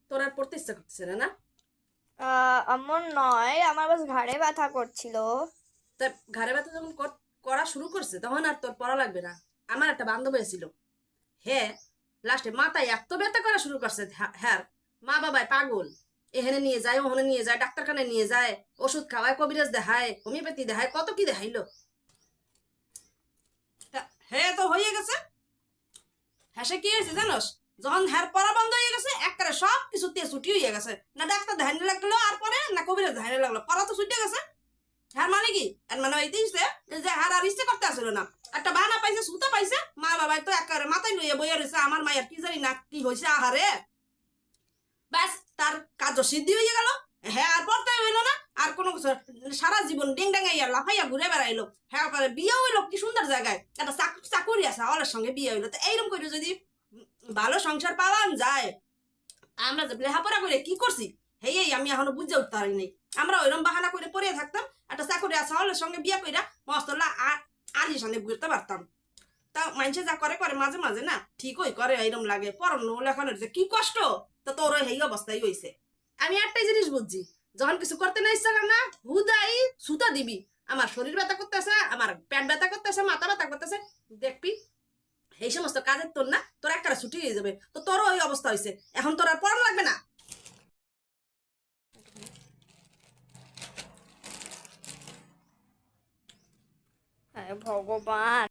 তোর আর পড়তে ইচ্ছা করতেছে না না? এমন নয়, আমার বাস ঘাড়ে ব্যথা করছিল। তা ঘাড়ে ব্যথা যখন করা শুরু করছে তখন আর তোর পড়া লাগবে না। আমার একটা বান্ধবী ছিল, হ্যাঁ, লাস্টে মাথায় এত ব্যথা করা শুরু করছে, হ্যাঁ, মা বাবাই পাগল, এখানে নিয়ে যায় ওখানে নিয়ে যায়, ডাক্তারখানায় নিয়ে যায়, ওষুধ খাওয়ায়, কবিরাজ দেখায়, হোমিওপ্যাথি দেখায়, কত কি দেখাইলো। হ্যাঁ তো হয়ে গেছে। হ্যাঁ সে কি হয়েছে জানোস, যখন হ্যার পড়া বন্ধ হয়ে গেছে একবারে সব কিছু দিয়ে ছুটি হয়ে গেছে, না ডাক্তার ধাইনে লাগলো আর পরে না কবিরাজ ধাইনে লাগলো, পড়া তো ছুটে গেছে। হ্যার মানে কি, এর মানে হইতে যে হ্যার আর ইচ্ছে করতে আসলো না, একটা বাহানা পাইছে, সুতা পাইছে, মা বাবাই তো একেবারে মাথায় লইয়া বইয়া রয়েছে, আমার মায়ের কি জানি না কি হয়েছে আহারে। ব্যাস, তার কাজ সিদ্ধি হয়ে গেল। হ্যাঁ আর পড়তে হইলো না, আর কোনো কিছু, সারা জীবন ডিং ডাঙ্গাইয়া লাফাইয়া ঘুরে বেড়াইলো। হ্যাঁ পরে বিয়ে হইলো কি সুন্দর জায়গায়, একটা চাকুরি আছে, ওর সঙ্গে বিয়ে হইলো। তো এইরকম করে যদি ভালো সংসার পাওয়া যায়, আমরা যে লেখাপড়া করে কি করছি হেই আমি এখনো বুঝে উঠতে পারি নাই। আমরা ওইরকম বাহানা করে পড়ে থাকতাম, একটা চাকরি আছে হলের সঙ্গে বিয়ে কইরা মস্তলা আলি সামনে ঘুরতে পারতাম। তা মানুষে যা করে করে মাঝে মাঝে না ঠিকই করে, এইরকম লাগে পড়ানো লেখানোর যে কি কষ্ট। তো তোর এই অবস্থাই হয়েছে। আমি একটাই জিনিস বুঝছি, যখন কিছু করতে না ইচ্ছা করে না, হুদাই সুতা দিবি। আমার শরীর ব্যথা করতেছে, আমার পেট ব্যথা করতেছে, মাথা ব্যথা করতেছে, দেখবি এই সমস্ত কাজের তোর না তোর একটা ছুটি হয়ে যাবে। তো তোরও ওই অবস্থা হয়েছে, এখন তোর আর পড়ানো লাগবে না। হ্যাঁ ভগবান।